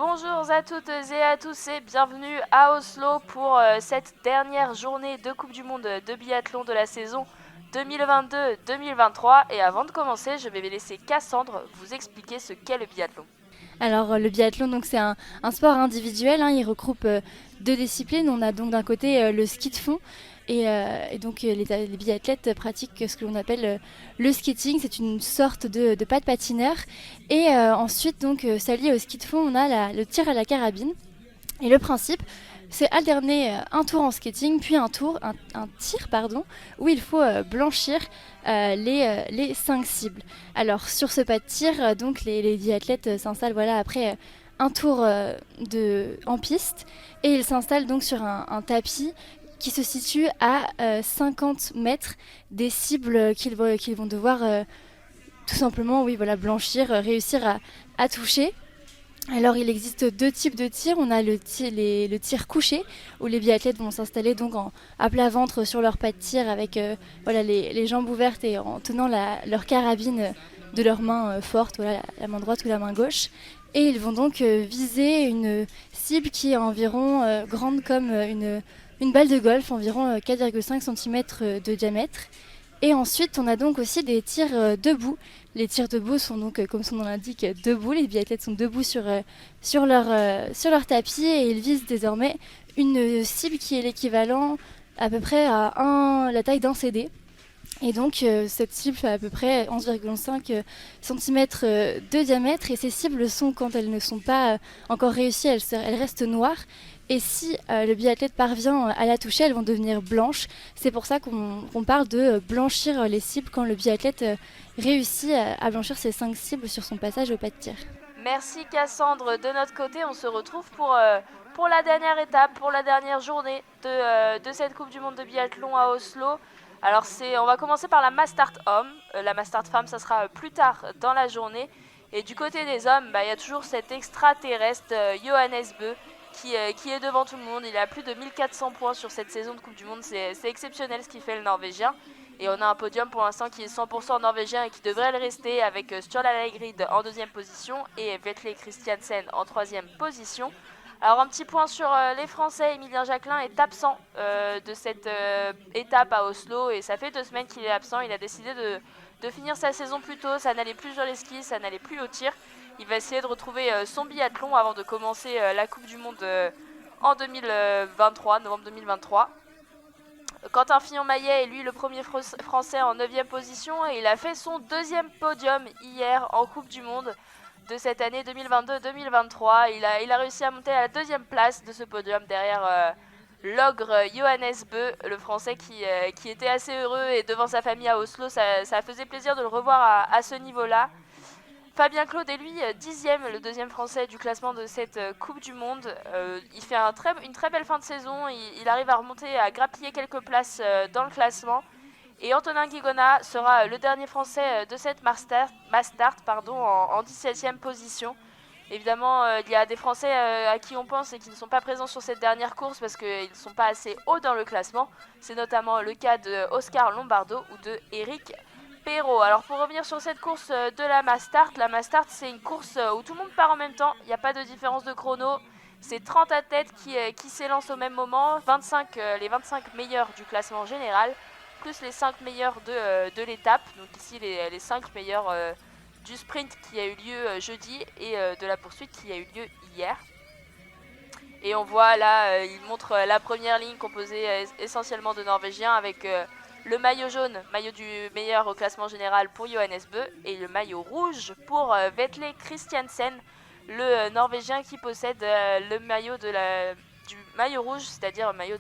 Bonjour à toutes et à tous et bienvenue à Oslo pour cette dernière journée de Coupe du Monde de biathlon de la saison 2022-2023. Et avant de commencer, je vais laisser Cassandre vous expliquer ce qu'est le biathlon. Alors le biathlon, donc c'est un sport individuel, il regroupe deux disciplines. On a donc d'un côté le ski de fond et donc les biathlètes pratiquent ce que l'on appelle le skating. C'est une sorte de pas de patineur. Et ensuite, donc s'allié au ski de fond, on a le tir à la carabine. Et le principe, c'est alterner un tour en skating, puis un tir, pardon, où il faut blanchir les 5 cibles. Alors sur ce pas de tir, donc les biathlètes s'installent voilà, après un tour en piste, et ils s'installent donc sur un tapis qui se situe à 50 mètres des cibles qu'ils vont devoir tout simplement oui, voilà, blanchir, réussir à toucher. Alors il existe deux types de tirs. On a le tir couché, où les biathlètes vont s'installer donc à plat ventre sur leur pas de tir avec voilà, les jambes ouvertes et en tenant leur carabine de leurs mains fortes, voilà, la main droite ou la main gauche. Et ils vont donc viser une cible qui est environ grande comme une balle de golf, environ 4,5 cm de diamètre. Et ensuite, on a donc aussi des tirs debout. Les tirs debout sont donc, comme son nom l'indique, debout. Les biathlètes sont debout sur leur tapis et ils visent désormais une cible qui est l'équivalent à peu près la taille d'un CD. Et donc cette cible fait à peu près 11,5 cm de diamètre, et ces cibles sont, quand elles ne sont pas encore réussies, elles restent noires. Et si le biathlète parvient à la toucher, elles vont devenir blanches. C'est pour ça qu'on parle de blanchir les cibles quand le biathlète réussit à blanchir ses 5 cibles sur son passage au pas de tir. Merci Cassandre. De notre côté, on se retrouve pour la dernière étape, pour la dernière journée de cette Coupe du Monde de biathlon à Oslo. Alors on va commencer par la mass start homme. La mass start femme, ça sera plus tard dans la journée. Et du côté des hommes, il y a toujours cet extraterrestre Johannes Bö qui est devant tout le monde. Il a plus de 1400 points sur cette saison de Coupe du Monde. C'est exceptionnel ce qu'il fait le Norvégien. Et on a un podium pour l'instant qui est 100% norvégien et qui devrait le rester, avec Sturla Leigrid en deuxième position et Vetle Christiansen en troisième position. Alors un petit point sur les Français. Emilien Jacquelin est absent de cette étape à Oslo, et ça fait 2 semaines qu'il est absent. Il a décidé de finir sa saison plus tôt. Ça n'allait plus sur les skis, ça n'allait plus au tir. Il va essayer de retrouver son biathlon avant de commencer la Coupe du Monde en 2023, novembre 2023. Quentin Fillon-Maillet est lui le premier français en 9ème position, et il a fait son deuxième podium hier en Coupe du Monde de cette année 2022-2023. Il a réussi à monter à la deuxième place de ce podium derrière l'ogre Johannes Bö, le français qui était assez heureux, et devant sa famille à Oslo, ça faisait plaisir de le revoir à ce niveau-là. Fabien Claude est lui 10ème, le deuxième français du classement de cette Coupe du Monde. Il fait une très belle fin de saison. Il arrive à remonter, à grappiller quelques places dans le classement. Et Antonin Guigona sera le dernier français de cette mass start en 17ème position. Évidemment, il y a des Français à qui on pense et qui ne sont pas présents sur cette dernière course parce qu'ils ne sont pas assez hauts dans le classement. C'est notamment le cas de Oscar Lombardo ou de Eric Perrault. Alors pour revenir sur cette course de la mass start c'est une course où tout le monde part en même temps. Il n'y a pas de différence de chrono. C'est 30 athlètes qui s'élancent au même moment. Les 25 meilleurs du classement général, plus les 5 meilleurs de l'étape. Donc ici les 5 meilleurs du sprint qui a eu lieu jeudi et de la poursuite qui a eu lieu hier. Et on voit là, il montre la première ligne composée essentiellement de Norvégiens, avec le maillot jaune, maillot du meilleur au classement général pour Johannes Bö, et le maillot rouge pour Vetle Christiansen, le Norvégien qui possède le maillot du maillot rouge, c'est-à-dire le maillot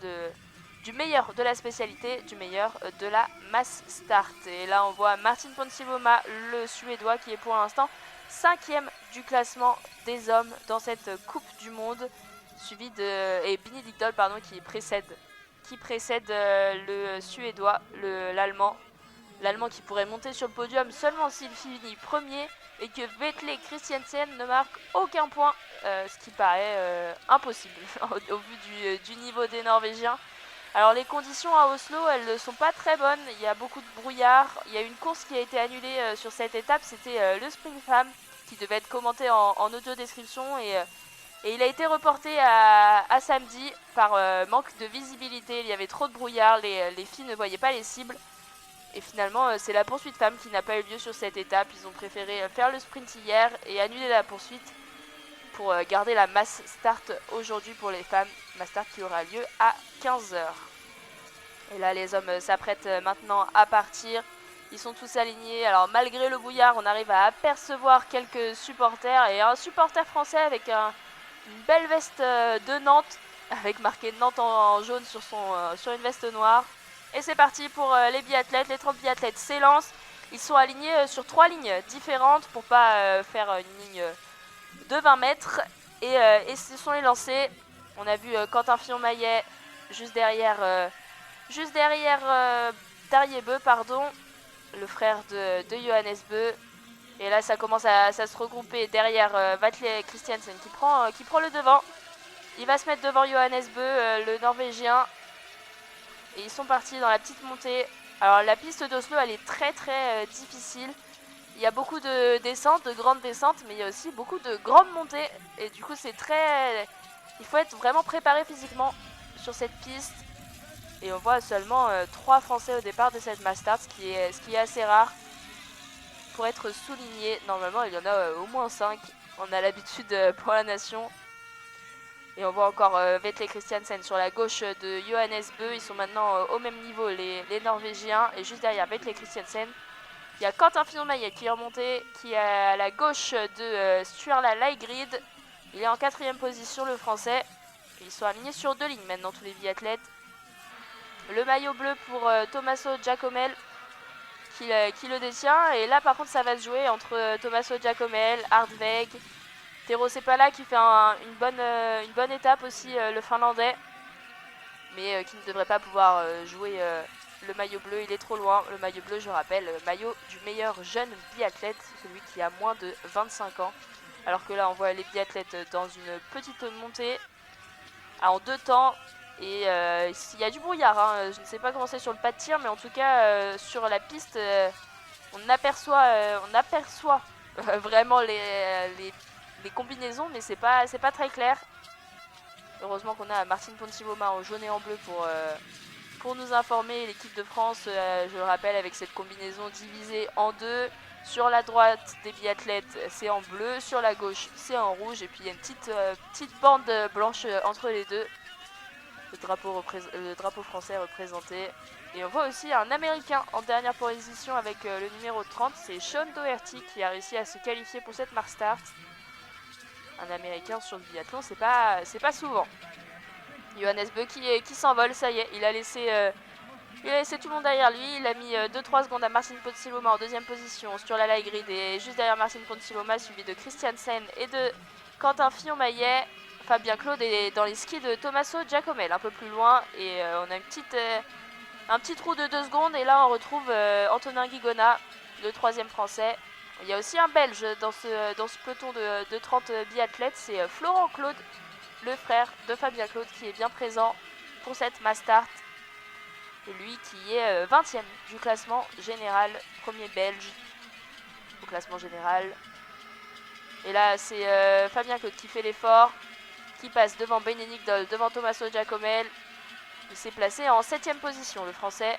du meilleur de la spécialité, du meilleur de la mass start. Et là on voit Martin Ponsiluoma, le Suédois, qui est pour l'instant 5ème du classement des hommes dans cette Coupe du Monde, suivi et Benedictol qui précède le Suédois, l'Allemand qui pourrait monter sur le podium seulement s'il finit premier, et que Vetle Christiansen ne marque aucun point, ce qui paraît impossible au vu du niveau des Norvégiens. Alors les conditions à Oslo, elles ne sont pas très bonnes. Il y a beaucoup de brouillard. Il y a une course qui a été annulée sur cette étape. C'était le sprint femme qui devait être commenté en audio description, et Et il a été reporté à samedi par manque de visibilité. Il y avait trop de brouillard, les filles ne voyaient pas les cibles. Et finalement, c'est la poursuite femme qui n'a pas eu lieu sur cette étape. Ils ont préféré faire le sprint hier et annuler la poursuite pour garder la mass start aujourd'hui pour les femmes. Mass start qui aura lieu à 15 h. Et là, les hommes s'apprêtent maintenant à partir. Ils sont tous alignés. Alors, malgré le brouillard, on arrive à apercevoir quelques supporters. Et un supporter français avec une belle veste de Nantes, avec marqué Nantes en jaune sur une veste noire. Et c'est parti pour les biathlètes. Les 30 biathlètes s'élancent. Ils sont alignés sur 3 lignes différentes pour pas faire une ligne de 20 mètres. Et ce sont les lancers. On a vu Quentin Fillon-Maillet juste derrière Darrier Beu, le frère de Johannes Beu. Et là, ça commence à se regrouper derrière Vatle Christiansen qui prend le devant. Il va se mettre devant Johannes Beu, le Norvégien. Et ils sont partis dans la petite montée. Alors, la piste d'Oslo, elle est très très difficile. Il y a beaucoup de descentes, de grandes descentes, mais il y a aussi beaucoup de grandes montées. Et du coup, c'est très... Il faut être vraiment préparé physiquement sur cette piste. Et on voit seulement 3 Français au départ de cette Mass Start, ce qui est assez rare. Pour être souligné, normalement, il y en a au moins 5. On a l'habitude pour la nation. Et on voit encore Vetle Christiansen sur la gauche de Johannes Beu. Ils sont maintenant au même niveau, les Norvégiens. Et juste derrière Vetle Christiansen, il y a Quentin Fillon-Maillet qui est remonté, qui est à la gauche de Sturla Leigrid. Il est en 4ème position, le français. Et ils sont alignés sur 2 lignes maintenant, tous les biathlètes. Le maillot bleu pour Tommaso Giacomel qui le détient. Et là, par contre, ça va se jouer entre Tommaso Giacomel, Hardweg, Tero Seppala qui fait une bonne étape aussi, le finlandais, mais qui ne devrait pas pouvoir jouer le maillot bleu. Il est trop loin. Le maillot bleu, je rappelle, maillot du meilleur jeune biathlète, celui qui a moins de 25 ans. Alors que là, on voit les biathlètes dans une petite montée en 2 temps. Et il y a du brouillard, hein. Je ne sais pas comment c'est sur le pas de tir, mais en tout cas, sur la piste, on aperçoit vraiment les combinaisons, mais c'est pas très clair. Heureusement qu'on a Martine Ponsiluoma en jaune et en bleu pour nous informer. L'équipe de France, je le rappelle, avec cette combinaison divisée en 2. Sur la droite des biathlètes, c'est en bleu. Sur la gauche, c'est en rouge. Et puis il y a une petite bande blanche entre les deux. Le drapeau français représenté. Et on voit aussi un Américain en dernière position avec le numéro 30. C'est Sean Doherty qui a réussi à se qualifier pour cette Mass Start. Un Américain sur le biathlon, c'est pas souvent. Johannes Beu qui s'envole, ça y est, il a laissé tout le monde derrière lui. Il a mis 2-3 secondes à Martine Ponsiluoma en 2ème position sur la Leigrid, et juste derrière Martine Ponsiluoma, suivi de Christiansen et de Quentin Fillon-Maillet. Fabien Claude est dans les skis de Tommaso Giacomel, un peu plus loin, et on a un petit trou de 2 secondes, et là on retrouve Antonin Guigona, le 3ème français. Il y a aussi un Belge dans ce peloton de 30 biathlètes, c'est Florent Claude, le frère de Fabien Claude, qui est bien présent pour cette Mass Start. Et lui qui est 20ème du classement général, premier belge au classement général. Et là c'est Fabien Claude qui fait l'effort, qui passe devant Bénédicte Doll, devant Tommaso Giacomel. Il s'est placé en 7ème position, le français.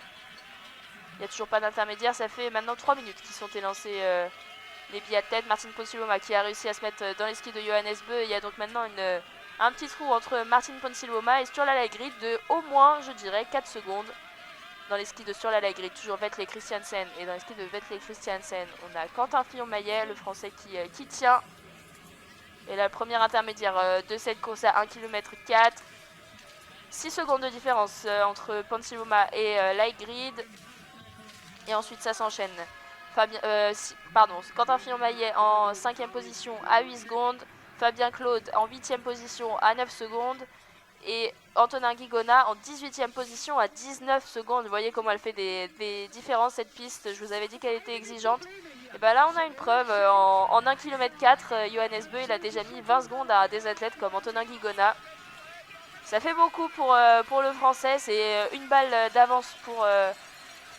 Il n'y a toujours pas d'intermédiaire, ça fait maintenant 3 minutes qu'ils sont élancés les biathlètes. Martine Ponsiluoma qui a réussi à se mettre dans les skis de Johannes Beu. Il y a donc maintenant un petit trou entre Martine Ponsiluoma et Sturla Leigrid de au moins, je dirais, 4 secondes. Dans les skis de Sturla Leigrid, toujours Vetle Christiansen. Et dans les skis de Vetle Christiansen, on a Quentin Fillon-Maillet, le français qui tient. Et là, le premier intermédiaire de cette course à 1 km 4. 6 secondes de différence entre Ponsiluoma et Leigrid. Et ensuite, ça s'enchaîne. Quentin Fillon-Maillet en 5ème position à 8 secondes. Fabien Claude en 8ème position à 9 secondes. Et Antonin Guigona en 18ème position à 19 secondes. Vous voyez comment elle fait des différences, cette piste. Je vous avais dit qu'elle était exigeante. Et bien là, on a une preuve. En 1 km 4, Johannes Beu, il a déjà mis 20 secondes à des athlètes comme Antonin Guigona. Ça fait beaucoup pour le français. C'est une balle d'avance pour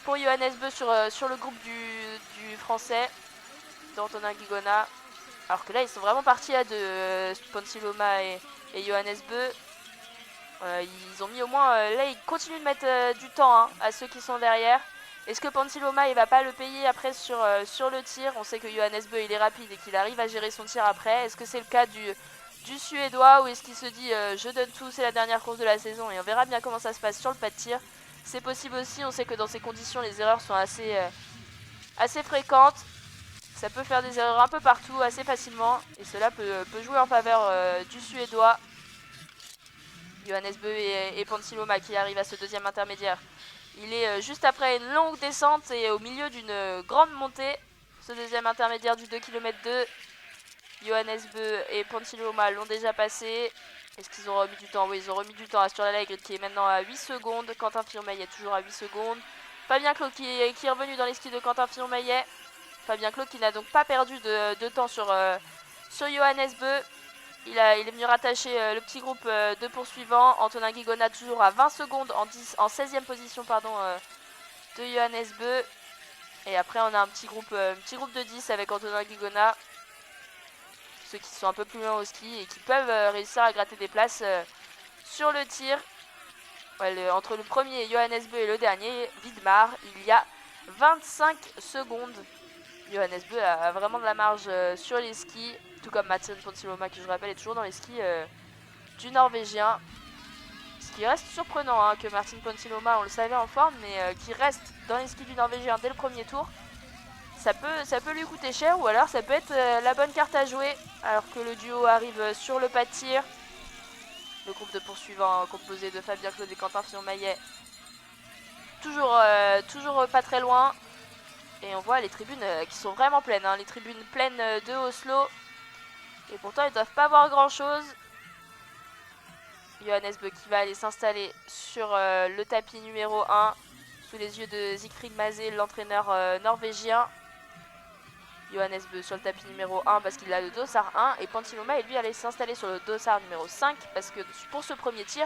Johannes Beu sur le groupe du français, d'Antonin Guigona. Alors que là, ils sont vraiment partis à deux, Ponsiloma et Johannes Beu. Ils ont mis au moins... là, ils continuent de mettre du temps hein, à ceux qui sont derrière. Est-ce que Ponsiloma, il va pas le payer après sur le tir? On sait que Johannes Beu, il est rapide et qu'il arrive à gérer son tir après. Est-ce que c'est le cas du Suédois ou est-ce qu'il se dit je donne tout, c'est la dernière course de la saison et on verra bien comment ça se passe sur le pas de tir. C'est possible aussi, on sait que dans ces conditions, les erreurs sont assez fréquentes. Ça peut faire des erreurs un peu partout assez facilement et cela peut jouer en faveur du Suédois. Johannes Beu et Ponsiloma qui arrivent à ce deuxième intermédiaire. Il est juste après une longue descente et au milieu d'une grande montée. Ce deuxième intermédiaire du 2 km 2. Johannes Beu et Ponsiloma l'ont déjà passé. Est-ce qu'ils ont remis du temps? Oui, ils ont remis du temps. Astur Lalaigrid qui est maintenant à 8 secondes. Quentin Fillon-Maillet toujours à 8 secondes. Fabien Claude qui est revenu dans les skis de Quentin Fillon-Maillet. Fabien Claude qui n'a donc pas perdu de temps sur Johannes Beu. Il est venu rattacher le petit groupe de poursuivants. Antonin Guigona toujours à 20 secondes en 16e position de Johannes Beu. Et après on a un petit groupe de 10 avec Antonin Guigona. Ceux qui sont un peu plus loin au ski et qui peuvent réussir à gratter des places sur le tir. Ouais, entre le premier Johannes Beu et le dernier Widmar, il y a 25 secondes. Johannes Beu a vraiment de la marge sur les skis, tout comme Martin Ponsiloma qui je rappelle est toujours dans les skis du Norvégien. Ce qui reste surprenant hein, que Martin Ponsiloma, on le savait en forme, mais qui reste dans les skis du Norvégien dès le premier tour. Ça peut lui coûter cher ou alors ça peut être la bonne carte à jouer alors que le duo arrive sur le pas de tir. Le groupe de poursuivants composé de Fabien Claude et Quentin Fillon-Maillet toujours pas très loin. Et on voit les tribunes qui sont vraiment pleines, hein, les tribunes pleines de Oslo. Et pourtant ils ne doivent pas voir grand chose. Johannes Beu qui va aller s'installer sur le tapis numéro 1 sous les yeux de Siegfried Mazé, l'entraîneur norvégien. Johannes Beu sur le tapis numéro 1 parce qu'il a le dossard 1 et Ponsiloma lui allait s'installer sur le dossard numéro 5 parce que pour ce premier tir,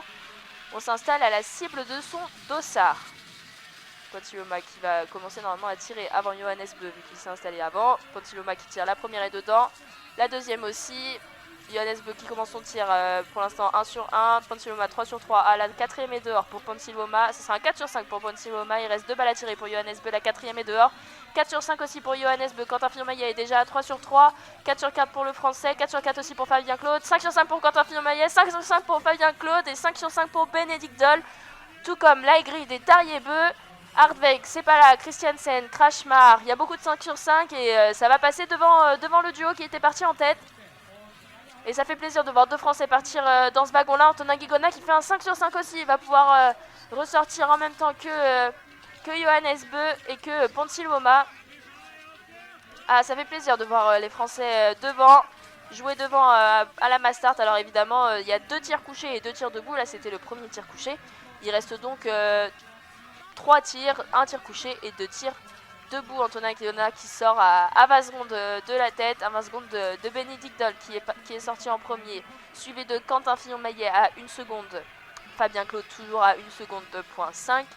on s'installe à la cible de son dossard. Ponsiloma qui va commencer normalement à tirer avant Johannes Beu vu qu'il s'est installé avant. Ponsiloma qui tire la première est dedans, la deuxième aussi. Johannes Beu qui commence son tir pour l'instant 1 sur 1. Ponsiloma 3 sur 3. À la quatrième est dehors pour Ponsiloma. Ce sera un 4 sur 5 pour Ponsiloma. Il reste 2 balles à tirer pour Johannes Beu. La quatrième est dehors. 4 sur 5 aussi pour Johannes Beu. Quentin Fillon-Maillet est déjà à 3 sur 3. 4 sur 4 pour le français. 4 sur 4 aussi pour Fabien Claude. 5 sur 5 pour Quentin Fillon-Maillet. 5 sur 5 pour Fabien Claude. Et 5 sur 5 pour Benedikt Doll. Tout comme Lalaigrid et Tarjei Beu. Hardweg, c'est pas là, Christiansen, Krachmar. Il y a beaucoup de 5 sur 5 et ça va passer devant le duo qui était parti en tête. Et ça fait plaisir de voir deux Français partir dans ce wagon-là. Antonin Guigona qui fait un 5 sur 5 aussi. Il va pouvoir ressortir en même temps que Johannes Beu et que Ponsiloma. Ah, ça fait plaisir de voir les Français jouer devant à la mass start. Alors évidemment, il y a 2 tirs couchés et 2 tirs debout. Là, c'était le premier tir couché. Il reste donc 3 tirs, 1 tir couché et 2 tirs debout. Antonin Guigona qui sort à 20 secondes de la tête, à 20 secondes de Benedikt Doll qui est sorti en premier, suivi de Quentin Fillon-Maillet à 1 seconde, Fabien Claude toujours à 1 seconde de point 5.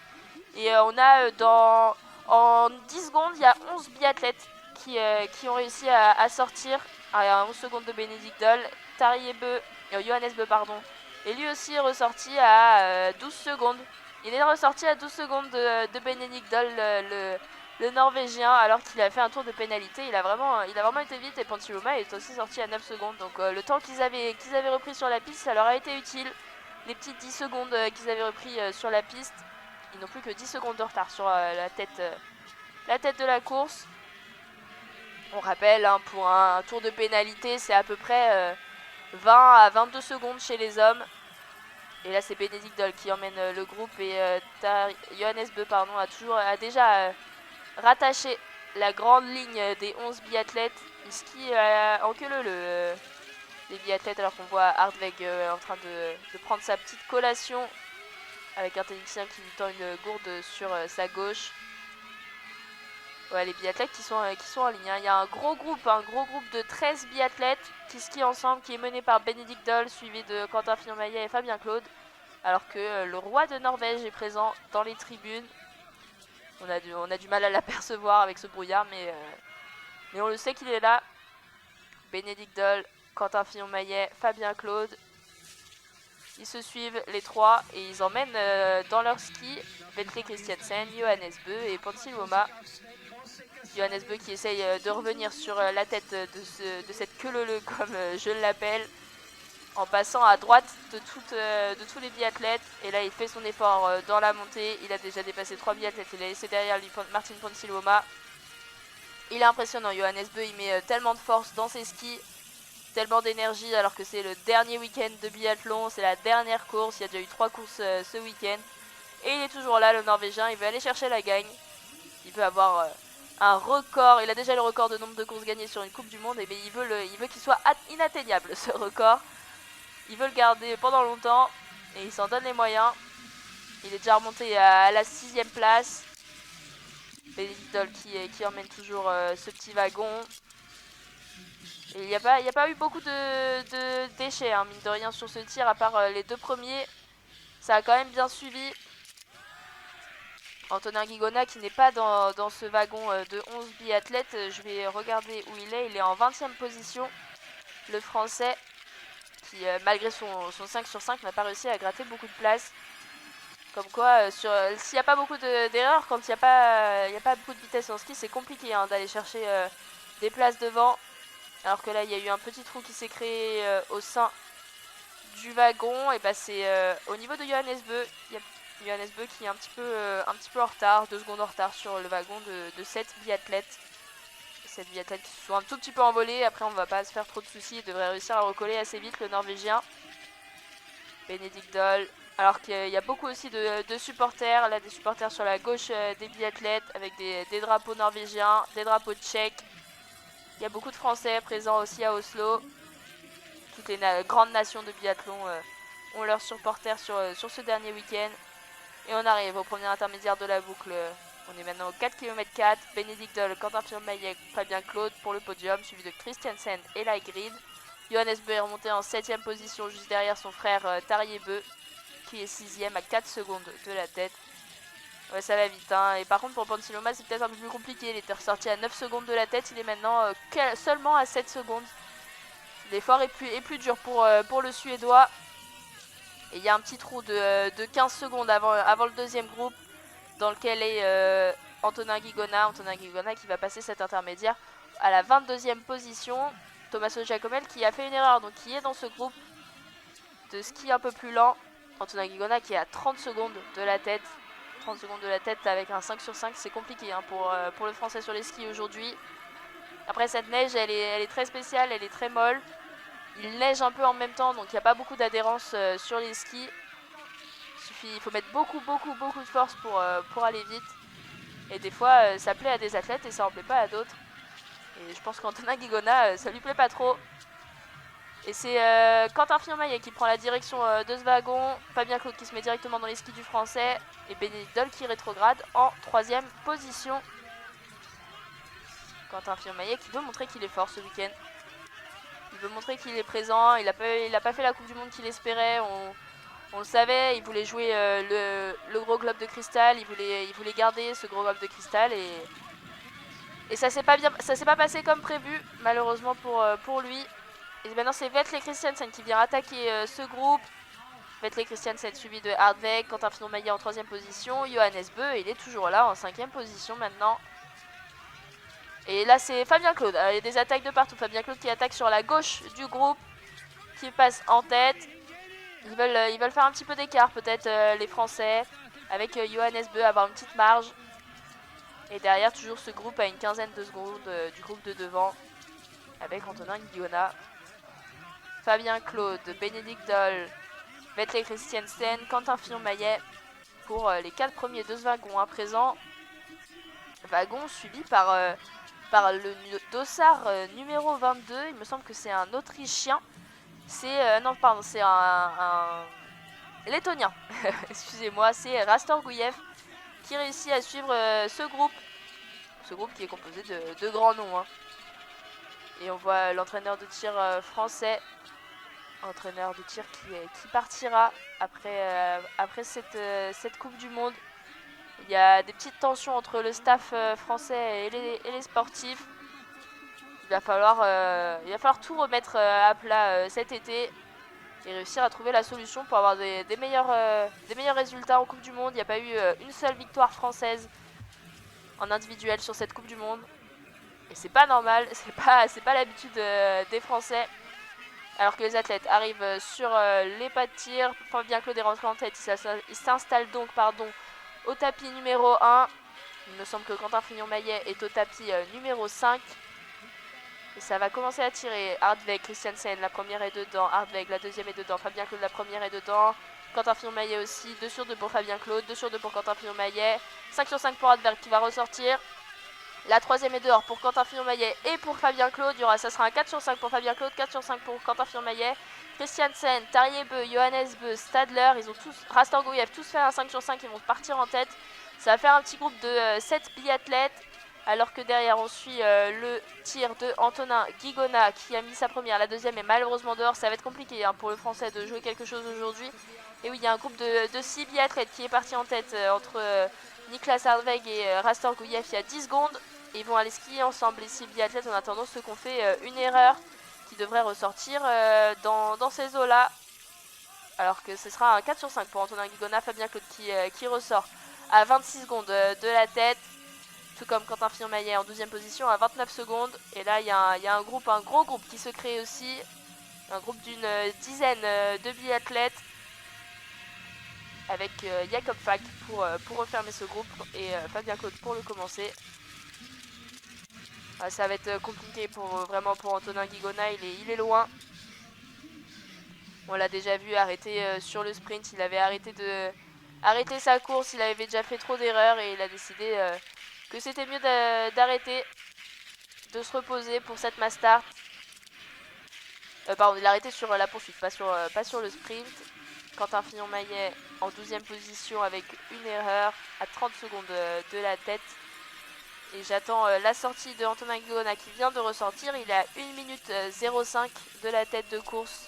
Et on a en 10 secondes, il y a 11 biathlètes qui ont réussi à sortir à 11 secondes de Benedikt Doll. Johannes Beu pardon, et lui aussi est ressorti à 12 secondes. Il est ressorti à 12 secondes de Benedikt Doll, le Norvégien, alors qu'il a fait un tour de pénalité. Il a vraiment été vite et Ponsiloma est aussi sorti à 9 secondes. Donc le temps qu'ils avaient repris sur la piste, ça leur a été utile. Les petites 10 secondes qu'ils avaient repris sur la piste, ils n'ont plus que 10 secondes de retard sur la tête de la course. On rappelle, hein, pour un tour de pénalité, c'est à peu près 20 à 22 secondes chez les hommes. Et là, c'est Benedikt Doll qui emmène le groupe et Johannes Beu a déjà rattaché la grande ligne des 11 biathlètes. Ils skient en queue leu les biathlètes alors qu'on voit Hardweg en train de prendre sa petite collation avec un technicien qui lui tend une gourde sur sa gauche. Ouais, les biathlètes qui sont en ligne, hein. Il y a un gros groupe de 13 biathlètes qui skient ensemble, qui est mené par Benedikt Doll, suivi de Quentin Fillon-Maillet et Fabien Claude. Alors que le roi de Norvège est présent dans les tribunes. On a du mal à l'apercevoir avec ce brouillard, mais on le sait qu'il est là. Bénédicte Doll, Quentin Fillon-Maillet, Fabien Claude. Ils se suivent les trois et ils emmènent dans leur ski Vetle Christiansen, Johannes Bö et Pentti Luoma. Johannes Bö qui essaye de revenir sur la tête de cette queue-leu comme je l'appelle, en passant à droite de tous les biathlètes. Et là il fait son effort dans la montée, il a déjà dépassé 3 biathlètes, il a laissé derrière lui Martin Pentti Luoma. Il est impressionnant, Johannes Bö, il met tellement de force dans ses skis, tellement d'énergie alors que c'est le dernier week-end de biathlon, c'est la dernière course, il y a déjà eu 3 courses ce week-end. Et il est toujours là, le Norvégien, il veut aller chercher la gagne. Il veut avoir un record, il a déjà le record de nombre de courses gagnées sur une Coupe du Monde, et bien il veut qu'il soit inatteignable ce record. Il veut le garder pendant longtemps et il s'en donne les moyens. Il est déjà remonté à la 6ème place. Bénédicte Doll qui emmène toujours ce petit wagon. Et il n'y a pas eu beaucoup de déchets, hein, mine de rien, sur ce tir, à part les 2 premiers. Ça a quand même bien suivi. Antonin Guigona qui n'est pas dans ce wagon de 11 biathlètes. Je vais regarder où il est. Il est en 20ème position. Le Français qui, malgré son 5 sur 5, n'a pas réussi à gratter beaucoup de place. Comme quoi, s'il n'y a pas beaucoup d'erreurs, quand il n'y a pas beaucoup de vitesse en ski, c'est compliqué hein, d'aller chercher des places devant. Alors que là, il y a eu un petit trou qui s'est créé au sein du wagon. Et bah, c'est au niveau de Johannes Bö. Il y a Johannes Bö qui est un petit peu en retard, 2 secondes en retard sur le wagon de 7 biathlètes. 7 biathlètes qui se sont un tout petit peu envolés. Après, on ne va pas se faire trop de soucis. Il devrait réussir à recoller assez vite, le Norvégien. Bénédicte Doll. Alors qu'il y a beaucoup aussi de supporters. Là, des supporters sur la gauche des biathlètes avec des drapeaux norvégiens, des drapeaux tchèques. Il y a beaucoup de Français présents aussi à Oslo. Toutes les grandes nations de biathlon ont leurs supporters sur ce dernier week-end. Et on arrive au premier intermédiaire de la boucle. On est maintenant au 4 km 4. Bénédicte Doll, Quentin Fillon-Maillet, Fabien Claude pour le podium, suivi de Christiansen et Laigrid. Johannes Bö est remonté en 7ème position juste derrière son frère Tarjei Bø, qui est 6ème à 4 secondes de la tête. Ouais, ça va vite. Hein. Et par contre, pour Pentti Luoma, c'est peut-être un peu plus compliqué. Il était ressorti à 9 secondes de la tête. Il est maintenant seulement à 7 secondes. L'effort est plus dur pour le Suédois. Et il y a un petit trou de 15 secondes avant le deuxième groupe dans lequel est Antonin Guigona. Antonin Guigona qui va passer cet intermédiaire à la 22e position. Tommaso Giacomel qui a fait une erreur, donc qui est dans ce groupe de ski un peu plus lent. Antonin Guigona qui est à 30 secondes de la tête. 30 secondes de la tête avec un 5 sur 5, c'est compliqué hein, pour le Français sur les skis aujourd'hui. Après cette neige, elle est très spéciale, elle est très molle. Il neige un peu en même temps, donc il n'y a pas beaucoup d'adhérence sur les skis. Il faut mettre beaucoup de force pour aller vite. Et des fois, ça plaît à des athlètes et ça en plaît pas à d'autres. Et je pense qu'Antonin Guigona, ça lui plaît pas trop. Et c'est Quentin Fillon-Maillet qui prend la direction de ce wagon. Fabien Claude qui se met directement dans les skis du Français. Et Bénédicte Doll qui rétrograde en 3ème position. Quentin Fillon-Maillet qui veut montrer qu'il est fort ce week-end. Il veut montrer qu'il est présent. Il a pas fait la Coupe du Monde qu'il espérait. On le savait, il voulait jouer le gros globe de cristal. Il voulait garder ce gros globe de cristal. Et ça s'est pas passé comme prévu, malheureusement pour lui. Et maintenant c'est Vetle Christiansen qui vient attaquer ce groupe. Vetle Christiansen suivi de Hardweg, Quentin Fillon-Maillet en 3ème position. Johannes Bö, il est toujours là en 5ème position maintenant. Et là c'est Fabien Claude, il y a des attaques de partout. Fabien Claude qui attaque sur la gauche du groupe, qui passe en tête. Ils veulent faire un petit peu d'écart peut-être les Français, avec Johannes Bö avoir une petite marge. Et derrière toujours ce groupe à une quinzaine de secondes du groupe de devant, avec Antonin Guigona. Fabien Claude, Bénédicte Doll, Vetle Christiansen, Quentin Fillon-Maillet pour les 4 premiers de ce wagon à présent. Wagon suivi par le dossard numéro 22, il me semble que c'est un Autrichien. Non, pardon, c'est un Lettonien, excusez-moi, c'est Rastor Gouyev qui réussit à suivre ce groupe qui est composé de grands noms. Hein. Et on voit l'entraîneur de tir français, entraîneur de tir qui partira après cette Coupe du Monde. Il y a des petites tensions entre le staff français et les sportifs. va falloir tout remettre à plat cet été et réussir à trouver la solution pour avoir des meilleurs résultats en Coupe du Monde. Il n'y a pas eu une seule victoire française en individuel sur cette Coupe du Monde. Et c'est pas normal, c'est pas l'habitude des Français. Alors que les athlètes arrivent sur les pas de tir. Fabien Claude est rentré en tête, il s'installe donc au tapis numéro 1. Il me semble que Quentin Fillon-Maillet est au tapis numéro 5. Et ça va commencer à tirer. Hardweg, Christiansen, la première est dedans. Hardweg, la deuxième est dedans. Fabien Claude, la première est dedans. Quentin Fillon-Maillet aussi. 2 sur 2 pour Fabien Claude. 2 sur 2 pour Quentin Fillon-Maillet. 5 sur 5 pour Hardweg qui va ressortir. La troisième est dehors pour Quentin Fillon-Maillet et pour Fabien Claude. Ça sera un 4 sur 5 pour Fabien Claude, 4 sur 5 pour Quentin Fillon-Maillet. Christiansen, Tarier-Beu, Johannes Beu, Stadler, ils ont tous, Rastorgouyev, tous fait un 5 sur 5, ils vont partir en tête. Ça va faire un petit groupe de 7 biathlètes. Alors que derrière on suit le tir de Antonin Guigona qui a mis sa première, la deuxième est malheureusement dehors. Ça va être compliqué pour le français de jouer quelque chose aujourd'hui. Et oui, il y a un groupe de 6 biathlètes qui est parti en tête entre Niklas Hardweg et Rastorgouyev il y a 10 secondes. Et ils vont aller skier ensemble les 6 biathlètes en attendant ceux qu'on fait une erreur qui devrait ressortir dans ces eaux-là. Alors que ce sera un 4 sur 5 pour Antonin Guigona, Fabien Claude qui ressort à 26 secondes de la tête. Tout comme Quentin Fillon-Maillet en 12e position à 29 secondes. Et là, il y a un gros groupe qui se crée aussi. Un groupe d'une dizaine de biathlètes. Avec Jacob Fack pour refermer ce groupe. Et Fabien Claude pour le commencer. Ça va être compliqué vraiment pour Antonin Guigona. Il est loin. On l'a déjà vu arrêter sur le sprint. Il avait arrêté sa course. Il avait déjà fait trop d'erreurs. Et il a décidé... que c'était mieux d'arrêter, de se reposer pour cette mass start. Pardon, il a arrêté sur la poursuite, pas sur le sprint. Quentin Fillon-Maillet en 12e position avec une erreur à 30 secondes de la tête. Et j'attends la sortie de Antonin Guigona qui vient de ressortir. Il est à 1 minute 05 de la tête de course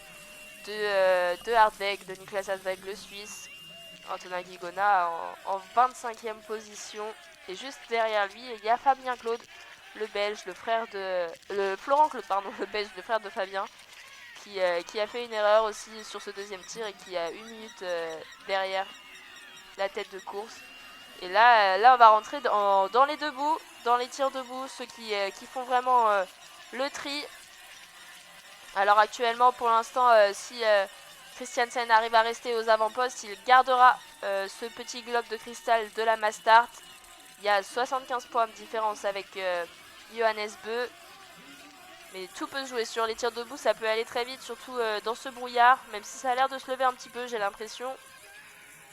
de Hardweg, de Niklas Hardweg, le Suisse. Antonin Guigona en 25e position. Et juste derrière lui, il y a Fabien Claude, le Belge, Florent Claude, pardon, le Belge, le frère de Fabien, qui a fait une erreur aussi sur ce deuxième tir et qui a 1 minute derrière la tête de course. Et là on va rentrer dans les debout, dans les tirs debout, ceux qui font vraiment le tri. Alors actuellement, pour l'instant, si Christiansen arrive à rester aux avant-postes, il gardera ce petit globe de cristal de la mass start. Il y a 75 points de différence avec Johannes Beu. Mais tout peut se jouer sur les tirs debout, ça peut aller très vite, surtout dans ce brouillard. Même si ça a l'air de se lever un petit peu, j'ai l'impression.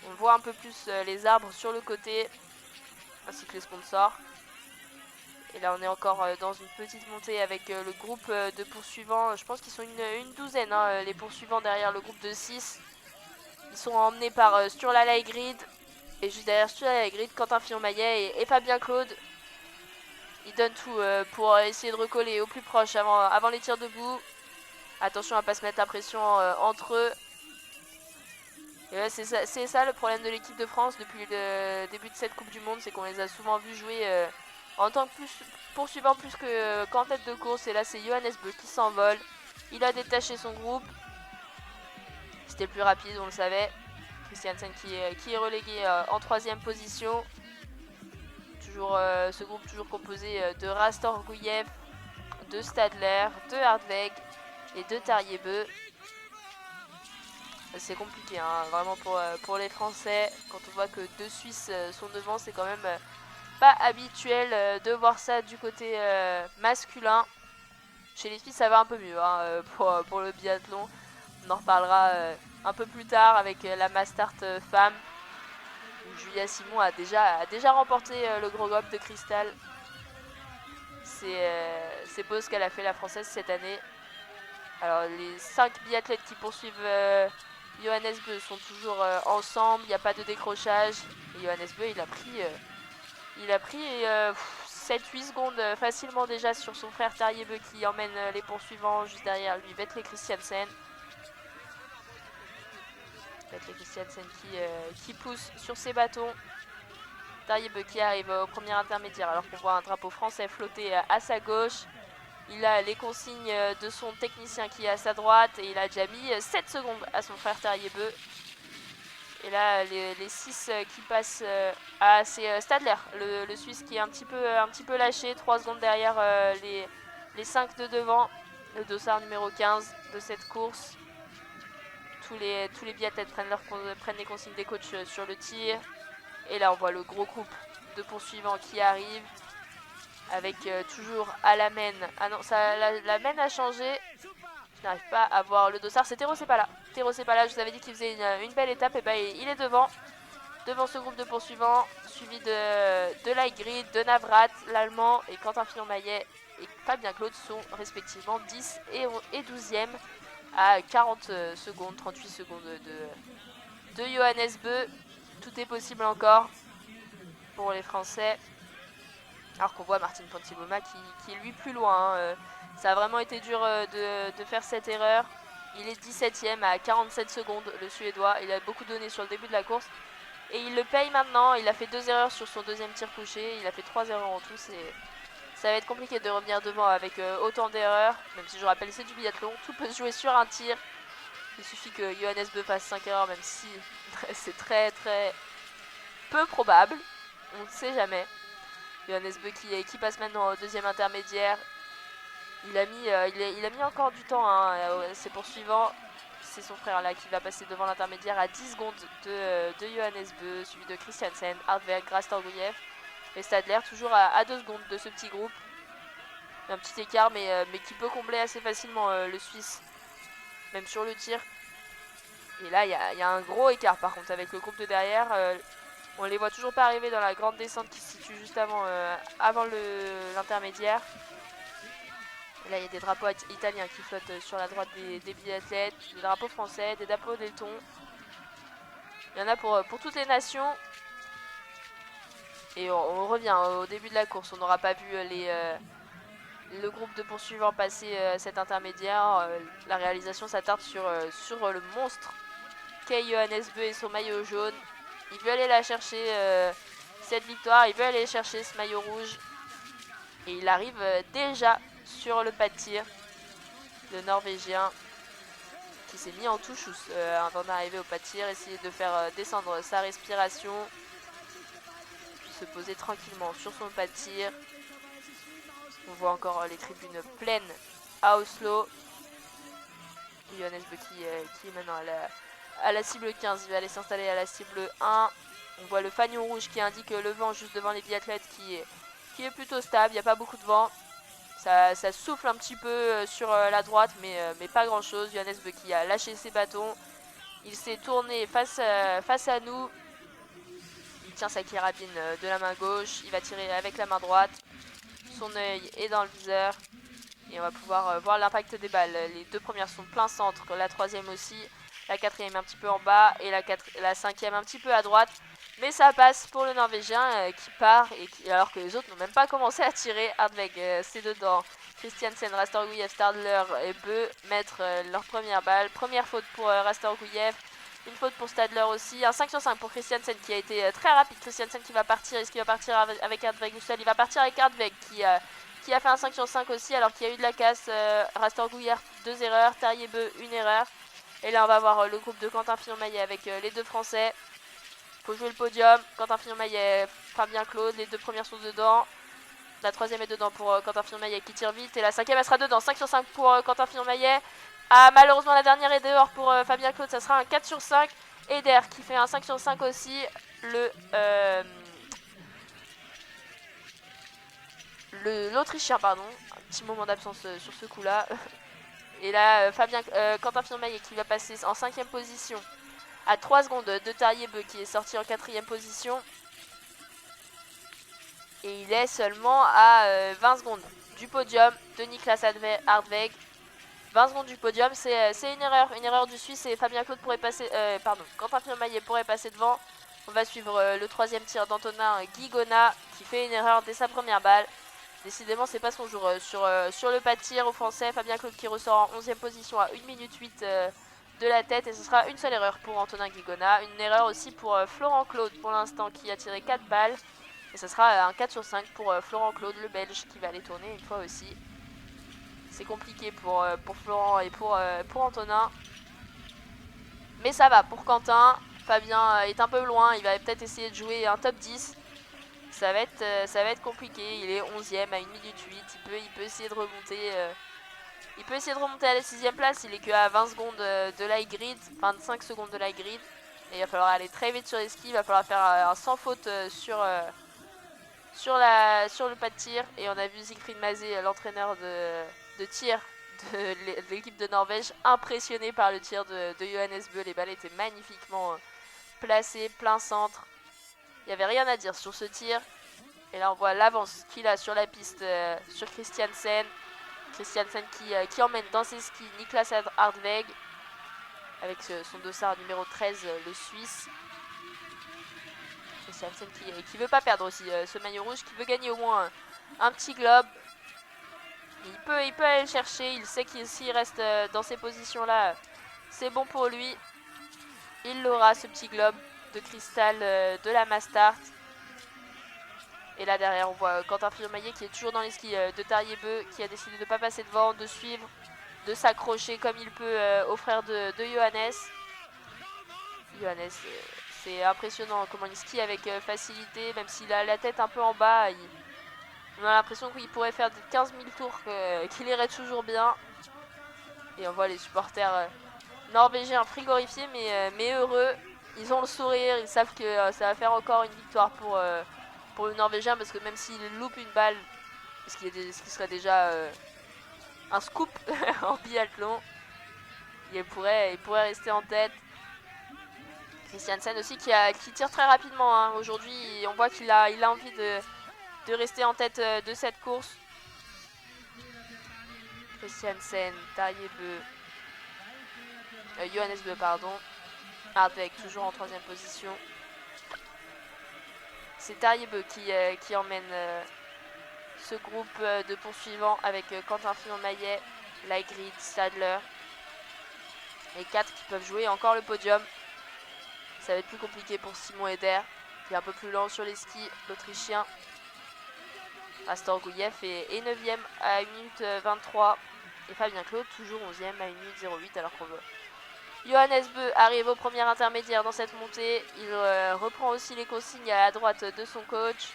On voit un peu plus les arbres sur le côté, ainsi que les sponsors. Et là on est encore dans une petite montée avec le groupe de poursuivants. Je pense qu'ils sont une douzaine, les poursuivants derrière le groupe de 6. Ils sont emmenés par Sturla Grid. Et juste derrière Sturla Grid, Quentin Fillon-Maillet et Fabien Claude. Ils donnent tout pour essayer de recoller au plus proche avant les tirs debout. Attention à ne pas se mettre la pression entre eux. Et ouais, c'est ça le problème de l'équipe de France depuis le début de cette Coupe du Monde. C'est qu'on les a souvent vus jouer en tant que poursuivant plus qu'en tête de course. Et là c'est Johannes Beu qui s'envole. Il a détaché son groupe. C'était le plus rapide, on le savait. Christiansen qui est relégué en 3e position. Ce groupe toujours composé de Rastorgouyev, de Stadler, de Hardweg et de Tarier-Beu. C'est compliqué, vraiment pour les Français. Quand on voit que 2 Suisses sont devant, c'est quand même pas habituel de voir ça du côté masculin. Chez les filles, ça va un peu mieux pour le biathlon. On en reparlera un peu plus tard avec la mass start femme. Julia Simon a déjà remporté le gros globe de cristal. C'est beau ce qu'elle a fait, la française, cette année. Alors les 5 biathlètes qui poursuivent Johannes Beu sont toujours ensemble, il n'y a pas de décrochage. Et Johannes Beu, il a pris 7-8 secondes facilement déjà sur son frère Tarier-Beu qui emmène les poursuivants juste derrière lui, Vetle Christiansen. Vetle Christiansen qui pousse sur ses bâtons. Tarier-Beu qui arrive au premier intermédiaire alors qu'on voit un drapeau français flotter à sa gauche. Il a les consignes de son technicien qui est à sa droite et il a déjà mis 7 secondes à son frère Terrier-Beu. Et là, les 6 qui passent c'est Stadler, le Suisse qui est un petit peu lâché, 3 secondes derrière les 5 de devant, le dossard numéro 15 de cette course. Tous les biathlètes prennent les consignes des coachs sur le tir. Et là, on voit le gros groupe de poursuivants qui arrive avec toujours à la mène. Ah non, la mène a changé. Je n'arrive pas à voir le dossard. C'est Théro Sepala. Théro Sepala, je vous avais dit qu'il faisait une belle étape. Et ben, il est devant ce groupe de poursuivants, suivi de Laigrid, de Navrat, l'Allemand et Quentin Fillon-Maillet et Fabien Claude sont respectivement 10 et 12e à 40 secondes, 38 secondes de Johannes Beu. Tout est possible encore pour les Français. Alors qu'on voit Martin Pontilboma qui est lui plus loin. Ça a vraiment été dur de faire cette erreur. Il est 17ème à 47 secondes, le Suédois. Il a beaucoup donné sur le début de la course. Et il le paye maintenant. Il a fait 2 erreurs sur son deuxième tir couché. Il a fait 3 erreurs en tout. Ça va être compliqué de revenir devant avec autant d'erreurs. Même si je rappelle, c'est du biathlon. Tout peut se jouer sur un tir. Il suffit que Johannes Beu fasse 5 erreurs, même si c'est très très peu probable. On ne sait jamais. Johannes Beu qui passe maintenant au deuxième intermédiaire. Il a mis encore du temps, hein, ses poursuivants. C'est son frère là qui va passer devant l'intermédiaire à 10 secondes de Johannes Beu, suivi de Christiansen, Hartweg, Rastorguyev et Stadler, toujours à 2 secondes de ce petit groupe. Un petit écart, mais qui peut combler assez facilement le Suisse, même sur le tir. Et là, il y a un gros écart par contre avec le groupe de derrière. On les voit toujours pas arriver dans la grande descente qui se situe juste avant l'intermédiaire. Là, il y a des drapeaux italiens qui flottent sur la droite des biathlètes, des drapeaux français, des drapeaux lettons. Il y en a pour toutes les nations. Et on revient au début de la course. On n'aura pas vu le groupe de poursuivants passer cet intermédiaire. La réalisation s'attarde sur le monstre qu'est Johannes Beu et son maillot jaune. Il veut aller la chercher, cette victoire. Il veut aller chercher ce maillot rouge. Et il arrive déjà sur le pas de tir. Le Norvégien qui s'est mis en touche avant d'arriver au pas de tir. Essayer de faire descendre sa respiration. Puis se poser tranquillement sur son pas de tir. On voit encore les tribunes pleines à Oslo. Johannes Beu qui est maintenant à la cible 15. Il va aller s'installer à la cible 1. On voit le fanion rouge qui indique le vent juste devant les biathlètes qui est plutôt stable. Il n'y a pas beaucoup de vent. Ça souffle un petit peu sur la droite, mais pas grand chose. Johannes Beu qui a lâché ses bâtons. Il s'est tourné face à nous. Il tient sa carabine de la main gauche. Il va tirer avec la main droite. Son œil est dans le viseur. Et on va pouvoir voir l'impact des balles. Les 2 premières sont plein centre, la 3e aussi. La 4e un petit peu en bas et la 5e un petit peu à droite. Mais ça passe pour le Norvégien qui part, alors que les autres n'ont même pas commencé à tirer. Hartweg, c'est dedans. Christiansen, Rastorguyev, Stadler et Beu mettre leur première balle. Première faute pour Rastorguyev. Une faute pour Stadler aussi. Un 5 sur 5 pour Christiansen qui a été très rapide. Christiansen qui va partir. Est-ce qu'il va partir avec Hartweg ou seul? Il va partir avec Hartweg qui a fait un 5 sur 5 aussi alors qu'il y a eu de la casse. Rastorguyev, 2 erreurs. Terrier-Beu, 1 erreur. Et là on va voir le groupe de Quentin Fillon-Maillet avec les 2 Français. Faut jouer le podium. Quentin Fillon-Maillet, Fabien Claude. Les 2 premières sont dedans. La 3e est dedans pour Quentin Fillon-Maillet qui tire vite. Et la 5e elle sera dedans. 5 sur 5 pour Quentin Fillon-Maillet. Ah, malheureusement la dernière est dehors pour Fabien Claude. Ça sera un 4 sur 5. Eder qui fait un 5 sur 5 aussi. L'Autrichien, pardon. Un petit moment d'absence sur ce coup-là. Et là, Quentin Fillon-Maillet qui va passer en 5e position à 3 secondes de Terrier-Beu qui est sorti en 4e position. Et il est seulement à 20 secondes du podium de Niklas Hartweg. 20 secondes du podium, c'est une erreur du Suisse et Fabien Claude pourrait passer, Quentin Fillon-Maillet pourrait passer devant. On va suivre le 3e tir d'Antonin Guigona qui fait une erreur dès sa première balle. Décidément, c'est pas son jour sur le pas de tir aux Français. Fabien Claude qui ressort en 11e position à 1 minute 8 de la tête. Et ce sera une seule erreur pour Antonin Guigona. Une erreur aussi pour Florent Claude pour l'instant qui a tiré 4 balles. Et ce sera un 4 sur 5 pour Florent Claude, le Belge, qui va aller tourner une fois aussi. C'est compliqué pour Florent et pour Antonin. Mais ça va pour Quentin. Fabien est un peu loin, il va peut-être essayer de jouer un top 10. Ça va être compliqué, il est 11ème à 1 minute 8, il peut essayer de remonter. Il peut essayer de remonter à la 6ème place, il est que à 20 secondes de la grid, 25 secondes de la grid. Et il va falloir aller très vite sur les skis, il va falloir faire un sans faute sur le pas de tir. Et on a vu Siegfried Mazé, l'entraîneur de tir de l'équipe de Norvège, impressionné par le tir de Johannes Bö. Les balles étaient magnifiquement placées, plein centre. Il n'y avait rien à dire sur ce tir. Et là on voit l'avance qu'il a sur la piste sur Christiansen. Christiansen qui emmène dans ses skis Niklas Hardweg avec son dossard numéro 13, le Suisse. Christiansen qui veut pas perdre aussi ce maillot rouge, qui veut gagner au moins un petit globe. Il peut aller le chercher, il sait qu'il s'il reste dans ces positions là, c'est bon pour lui. Il l'aura, ce petit globe de cristal de la Mastart. Et là derrière on voit Quentin Fillon-Maillet qui est toujours dans les skis de Tarjei-Bø, qui a décidé de ne pas passer devant, de suivre, de s'accrocher comme il peut aux frères de Johannes. Johannes, c'est impressionnant comment il skie avec facilité, même s'il a la tête un peu en bas. On a l'impression qu'il pourrait faire 15 000 tours, qu'il irait toujours bien. Et on voit les supporters norvégiens frigorifiés mais heureux. Ils ont le sourire, ils savent que ça va faire encore une victoire pour le Norvégien, parce que même s'il loupe une balle, ce qui serait déjà un scoop en biathlon, il pourrait rester en tête. Christiansen aussi qui tire très rapidement, hein. Aujourd'hui on voit qu'il a envie de rester en tête de cette course. Christiansen, Tarjei-Bø, Johannes Bø pardon, Hardweg toujours en 3ème position. C'est Tarjei-Bø qui emmène ce groupe de poursuivants avec Quentin Fillon-Maillet, Laigrid, Stadler. Les 4 qui peuvent jouer encore le podium. Ça va être plus compliqué pour Simon Eder, qui est un peu plus lent sur les skis, l'Autrichien. Astor Gouyev est 9ème à 1 minute 23. Et Fabien Claude toujours 11ème à 1 minute 08, alors qu'on veut. Johannes Bø arrive au premier intermédiaire dans cette montée. Il reprend aussi les consignes à la droite de son coach.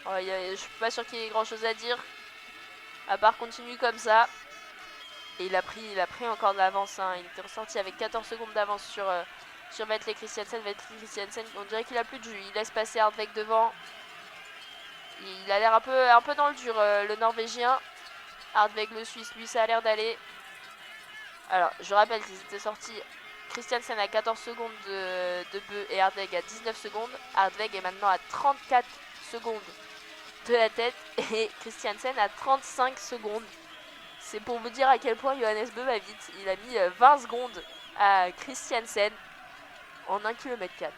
Je suis pas sûr qu'il y ait grand chose à dire, à part continue comme ça. Et il a pris encore de l'avance, hein. Il était ressorti avec 14 secondes d'avance sur Vetle Christiansen. Vetle Christiansen, on dirait qu'il a plus de jus. Il laisse passer Hardweg devant. Il a l'air un peu dans le dur, le Norvégien. Hardweg, le Suisse, lui, ça a l'air d'aller. Alors, je rappelle qu'ils étaient sortis. Christiansen à 14 secondes de Bø et Hardweg à 19 secondes. Hardweg est maintenant à 34 secondes de la tête et Christiansen à 35 secondes. C'est pour vous dire à quel point Johannes Bø va vite. Il a mis 20 secondes à Christiansen en 1 km 4.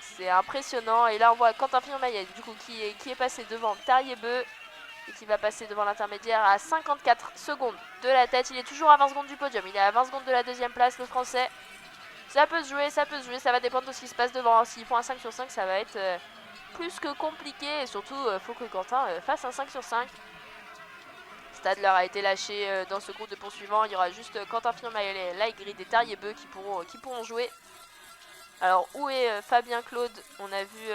C'est impressionnant. Et là on voit Quentin Fillon-Maillet du coup qui est passé devant Tarjei-Bø et qui va passer devant l'intermédiaire à 54 secondes de la tête. Il est toujours à 20 secondes du podium. Il est à 20 secondes de la 2ème place, le français. Ça peut se jouer, ça va dépendre de ce qui se passe devant. S'ils font un 5 sur 5, ça va être plus que compliqué. Et surtout, faut que Quentin fasse un 5 sur 5. Stadler a été lâché dans ce groupe de poursuivants. Il y aura juste Quentin Fillon-Maillet, Laigrid et Tarjei-Bø qui pourront jouer. Alors, où est Fabien Claude? On a vu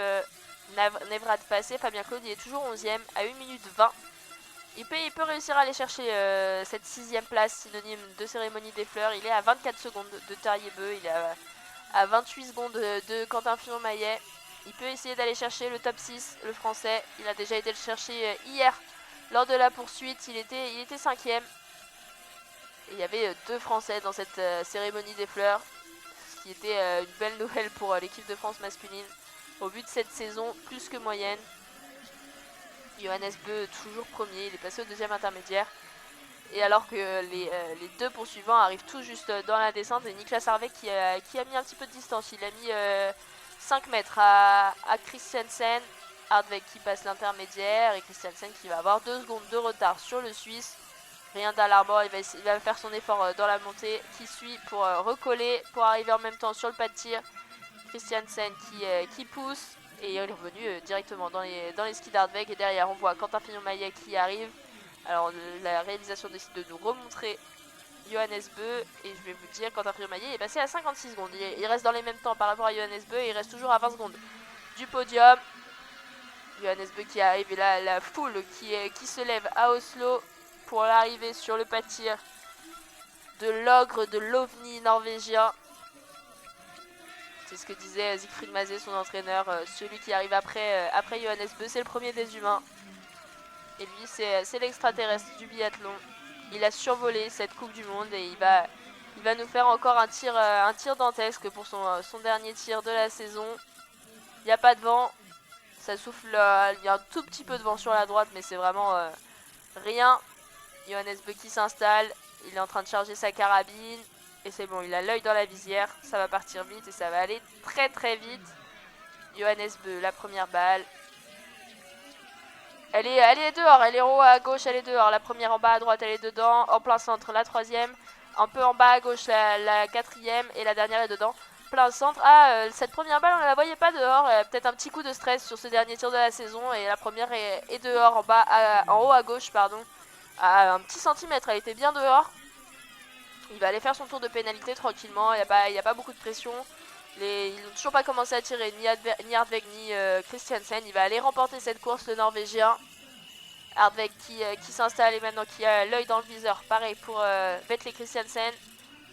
Nevrad passer. Fabien Claude, il est toujours 11ème à 1 minute 20. Il peut réussir à aller chercher cette 6ème place, synonyme de cérémonie des fleurs. Il est à 24 secondes de Tarjei-Bø. Il est à 28 secondes de Quentin Fillon-Maillet. Il peut essayer d'aller chercher le top 6, le français. Il a déjà été le chercher hier lors de la poursuite. Il était 5ème. Et il y avait 2 Français dans cette cérémonie des fleurs, ce qui était une belle nouvelle pour l'équipe de France masculine. Au but de cette saison, plus que moyenne. Johannes Bø toujours premier, il est passé au 2ème intermédiaire. Et alors que les 2 poursuivants arrivent tout juste dans la descente, et Niklas Hardweg qui a mis un petit peu de distance. Il a mis 5 mètres à Christiansen. Hardweg qui passe l'intermédiaire et Christiansen qui va avoir 2 secondes de retard sur le Suisse. Rien d'alarmant, il va faire son effort dans la montée qui suit pour recoller, pour arriver en même temps sur le pas de tir. Christiansen qui pousse et il est revenu directement dans les skis d'Hardweg. Et derrière on voit Quentin Fillon-Maillet qui arrive Alors la réalisation décide de nous remontrer Johannes Beu et je vais vous dire Quentin Fillon-Maillet est passé à 56 secondes. Il reste dans les mêmes temps par rapport à Johannes Beu et il reste toujours à 20 secondes du podium. Johannes Beu qui arrive et là la foule qui se lève à Oslo pour l'arrivée sur le pas de tir de l'ogre de l'OVNI norvégien. C'est ce que disait Siegfried Mazé, son entraîneur, celui qui arrive après Johannes Beu, c'est le premier des humains. Et lui, c'est l'extraterrestre du biathlon. Il a survolé cette Coupe du Monde et il va nous faire encore un tir dantesque pour son dernier tir de la saison. Il n'y a pas de vent, ça souffle, il y a un tout petit peu de vent sur la droite, mais c'est vraiment rien. Johannes Beu qui s'installe, il est en train de charger sa carabine. Et c'est bon, il a l'œil dans la visière, ça va partir vite et ça va aller très très vite. Johannes Beu, la première balle. Elle est dehors, elle est en haut à gauche, elle est dehors. La première en bas à droite, elle est dedans. En plein centre, la troisième. Un peu en bas à gauche, la quatrième. Et la dernière est dedans. Plein centre. Cette première balle, on ne la voyait pas dehors. Peut-être un petit coup de stress sur ce dernier tir de la saison. Et la première est dehors, en haut à gauche, pardon. À un petit centimètre, elle était bien dehors. Il va aller faire son tour de pénalité tranquillement, il n'y a pas beaucoup de pression. Ils n'ont toujours pas commencé à tirer, ni Hardweg ni Christiansen. Il va aller remporter cette course, le Norvégien. Hardweg qui s'installe et maintenant qui a l'œil dans le viseur. Pareil pour Vetle Christiansen.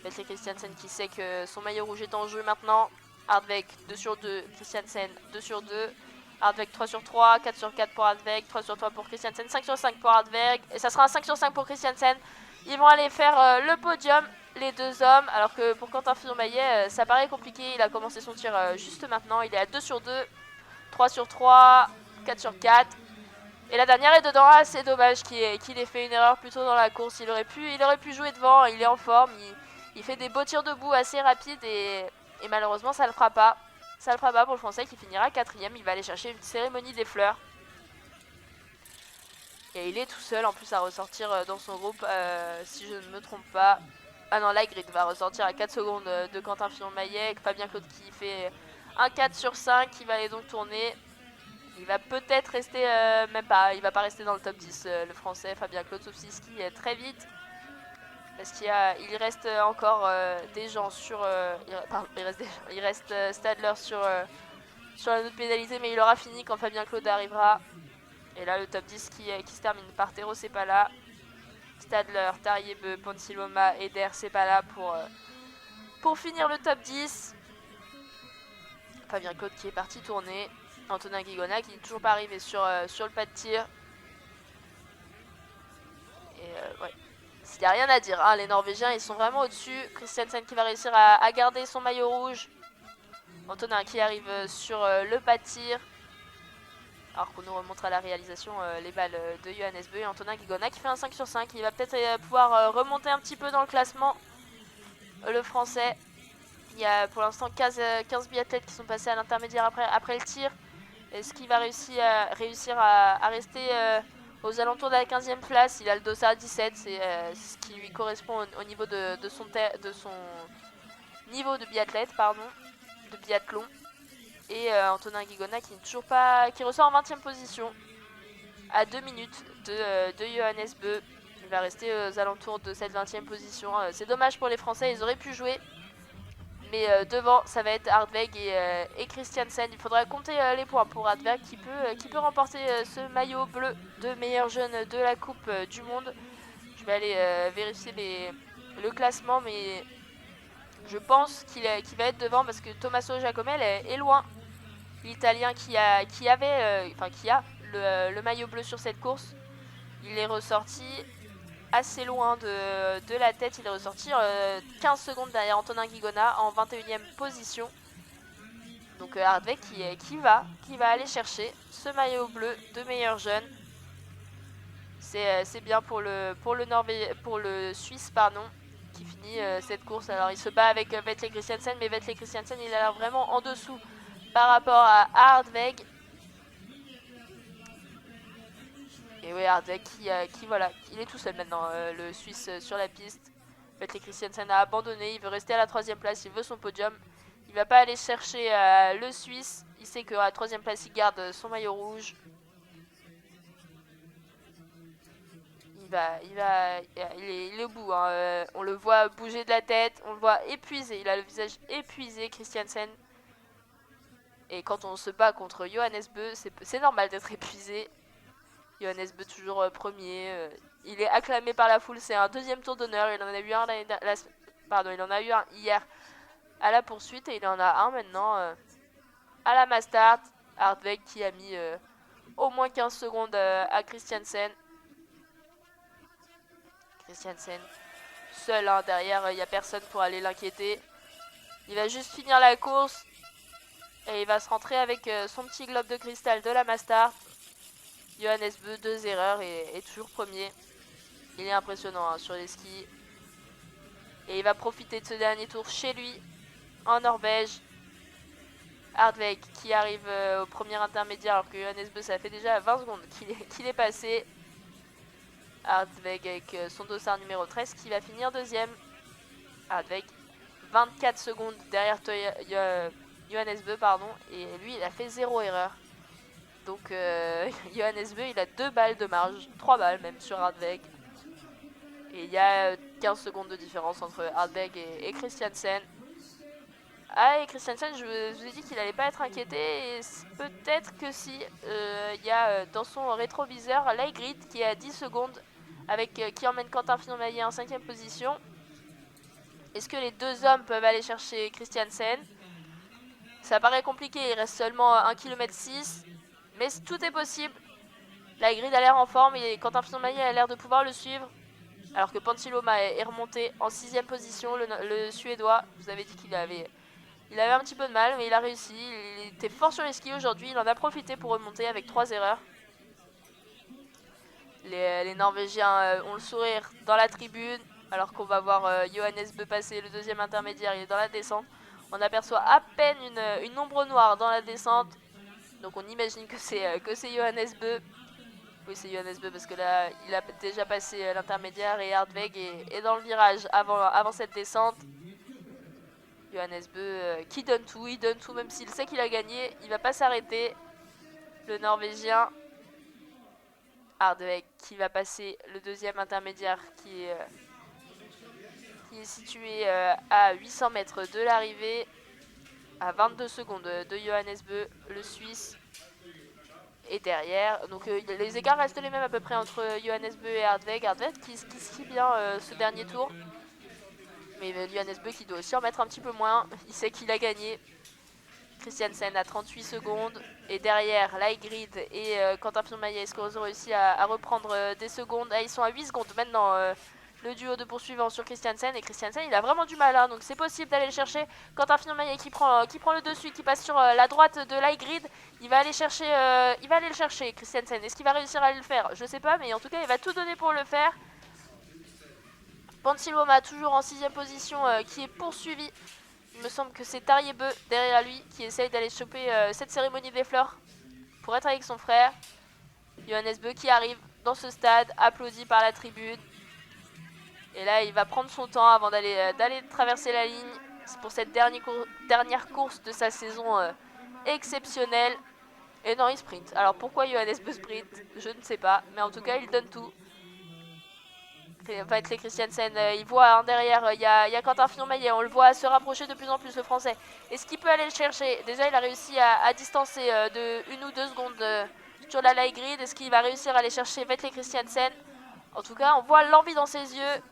Vetle Christiansen qui sait que son maillot rouge est en jeu maintenant. Hardweg 2 sur 2, Christiansen 2 sur 2. Hardweg 3 sur 3, 4 sur 4 pour Hardweg, 3 sur 3 pour Christiansen, 5 sur 5 pour Hardweg. Et ça sera un 5 sur 5 pour Christiansen. Ils vont aller faire le podium, les deux hommes, alors que pour Quentin Fillon-Maillet, ça paraît compliqué. Il a commencé son tir juste maintenant, il est à 2 sur 2, 3 sur 3, 4 sur 4. Et la dernière est dedans, c'est dommage qu'il ait fait une erreur plus tôt dans la course. Il aurait pu jouer devant, il est en forme, il fait des beaux tirs debout assez rapides et malheureusement ça le fera pas. Ça le fera pas pour le Français qui finira 4ème, il va aller chercher une cérémonie des fleurs. Et il est tout seul en plus à ressortir dans son groupe, si je ne me trompe pas. Ah non, Laigrid va ressortir à 4 secondes de Quentin Fillon-Maillet. Fabien Claude qui fait un 4 sur 5, qui va aller donc tourner. Il va peut-être rester, même pas, il va pas rester dans le top 10, le Français Fabien Claude, sauf s'il skie très vite. Parce qu'il reste encore des gens sur... il reste Stadler sur la note pénalité, mais il aura fini quand Fabien Claude arrivera. Et là, le top 10 qui se termine par Thérault Sepala, Stadler, Tariebeu, Ponsiloma et Der Sepala pour finir le top 10. Fabien Claude qui est parti tourner. Antonin Guigona qui n'est toujours pas arrivé sur le pas de tir. Et ouais, il n'y a rien à dire, hein. Les Norvégiens ils sont vraiment au-dessus. Christiansen qui va réussir à garder son maillot rouge. Antonin qui arrive sur le pas de tir. Alors qu'on nous remontre à la réalisation les balles de Johannes Beu et Antonin Guigona qui fait un 5 sur 5. Il va peut-être pouvoir remonter un petit peu dans le classement, le Français. Il y a pour l'instant 15 biathlètes qui sont passés à l'intermédiaire après le tir. Est-ce qu'il va réussir à rester aux alentours de la 15e place? Il a le dossard à 17, c'est ce qui lui correspond au niveau de son niveau de biathlète, de biathlon. Et Antonin Guigona qui ressort en 20e position à 2 minutes de Johannes Beu. Il va rester aux alentours de cette 20e position. C'est dommage pour les Français, ils auraient pu jouer. Mais devant, ça va être Hardweg et Christiansen. Il faudra compter les points pour Hardweg qui peut remporter ce maillot bleu de meilleur jeune de la Coupe du Monde. Je vais aller vérifier le classement, mais je pense qu'il va être devant parce que Tommaso Giacomel est loin. L'Italien qui a le maillot bleu sur cette course. Il est ressorti assez loin de la tête. Il est ressorti 15 secondes derrière Antonin Guigona en 21e position. Donc Hardweg qui va aller chercher ce maillot bleu de meilleur jeune. C'est bien pour le Suisse qui finit cette course. Alors il se bat avec Vetle Christiansen, mais Vetle Christiansen il a l'air vraiment en dessous par rapport à Hardweg. Et oui, Hardweg il est tout seul maintenant, le Suisse sur la piste. Vetle Christiansen a abandonné, il veut rester à la 3ème place, il veut son podium. Il va pas aller chercher le Suisse, il sait qu'à la 3ème place il garde son maillot rouge. il est au bout. Hein. On le voit bouger de la tête, on le voit épuisé. Il a le visage épuisé, Christiansen. Et quand on se bat contre Johannes Bö, c'est normal d'être épuisé. Johannes Bö toujours premier. Il est acclamé par la foule. C'est un deuxième tour d'honneur. Il en a eu un il en a eu un hier à la poursuite et il en a un maintenant à la Mastart. Hardweg qui a mis au moins 15 secondes à Christiansen. Christiansen seul, hein, derrière, il n'y a personne pour aller l'inquiéter. Il va juste finir la course et il va se rentrer avec son petit globe de cristal de la Mastart. Johannes Bö, 2 erreurs et toujours premier. Il est impressionnant hein, sur les skis. Et il va profiter de ce dernier tour chez lui, en Norvège. Hardweg qui arrive au premier intermédiaire alors que Johannes Bö, ça fait déjà 20 secondes qu'il est passé. Hardweg avec son dossard numéro 13 qui va finir deuxième. Hardweg 24 secondes derrière Johannes Bö, pardon, et lui il a fait 0 erreur. Donc Johannes Bö il a 2 balles de marge, 3 balles même sur Hardweg. Et il y a 15 secondes de différence entre Hardweg et Christiansen. Ah, et Christiansen, je vous ai dit qu'il allait pas être inquiété, et peut-être que si. Il y a dans son rétroviseur Laigrid qui est à 10 secondes, qui emmène Quentin Fillon-Maillet en 5ème position. Est-ce que les deux hommes peuvent aller chercher Christiansen? Ça paraît compliqué, il reste seulement 1,6 km, mais tout est possible. Laigrid a l'air en forme et Quentin Fillon-Maillet a l'air de pouvoir le suivre. Alors que Pantiloma est remonté en 6ème position, le Suédois. Je vous avais dit qu'il avait un petit peu de mal, mais il a réussi. Il était fort sur les skis aujourd'hui, il en a profité pour remonter avec 3 erreurs. Les Norvégiens ont le sourire dans la tribune, alors qu'on va voir Johannes Bö passer le deuxième intermédiaire, il est dans la descente. On aperçoit à peine une ombre noire dans la descente, donc on imagine que c'est Johannes Bö. Oui, c'est Johannes Bö parce que là, il a déjà passé l'intermédiaire et Hardweg est dans le virage avant cette descente. Johannes Bö qui donne tout, il donne tout même s'il sait qu'il a gagné, il va pas s'arrêter. Le Norvégien Hardweg qui va passer le deuxième intermédiaire qui est situé à 800 mètres de l'arrivée, à 22 secondes de Johannes Bö, le Suisse. Et derrière, donc les écarts restent les mêmes à peu près entre Johannes Bö et Hardweg. Hardweg qui skie bien ce dernier tour. Mais Johannes Bö qui doit aussi en mettre un petit peu moins. Il sait qu'il a gagné. Christiansen à 38 secondes. Et derrière, Laigrid et Quentin Fillon-Maillet, est-ce qu'ils ont réussi à reprendre des secondes? Ah, ils sont à 8 secondes maintenant. Le duo de poursuivants sur Christiansen. Et Christiansen, il a vraiment du mal. Hein, donc c'est possible d'aller le chercher. Quentin Fillon-Maillet qui prend le dessus, qui passe sur la droite de Laigrid. Il va aller le chercher, Christiansen. Est-ce qu'il va réussir à le faire? Je sais pas, mais en tout cas, il va tout donner pour le faire. Pantiloma toujours en 6ème position qui est poursuivi. Il me semble que c'est Tarjei Bø derrière lui qui essaye d'aller choper cette cérémonie des fleurs pour être avec son frère. Johannes Bö qui arrive dans ce stade, applaudi par la tribune. Et là, il va prendre son temps avant d'aller traverser la ligne. C'est pour cette dernière course de sa saison exceptionnelle. Et non, il sprint. Alors pourquoi Johannes Bö sprint? Je ne sais pas. Mais en tout cas, il donne tout. Vetley Christiansen, il voit hein, derrière, il y a Quentin Fillon-Maillet, on le voit se rapprocher de plus en plus le français. Est-ce qu'il peut aller le chercher? Déjà il a réussi à distancer de 1 ou 2 secondes sur la Laigrid. Est-ce qu'il va réussir à aller chercher Vetley Christiansen? En tout cas on voit l'envie dans ses yeux.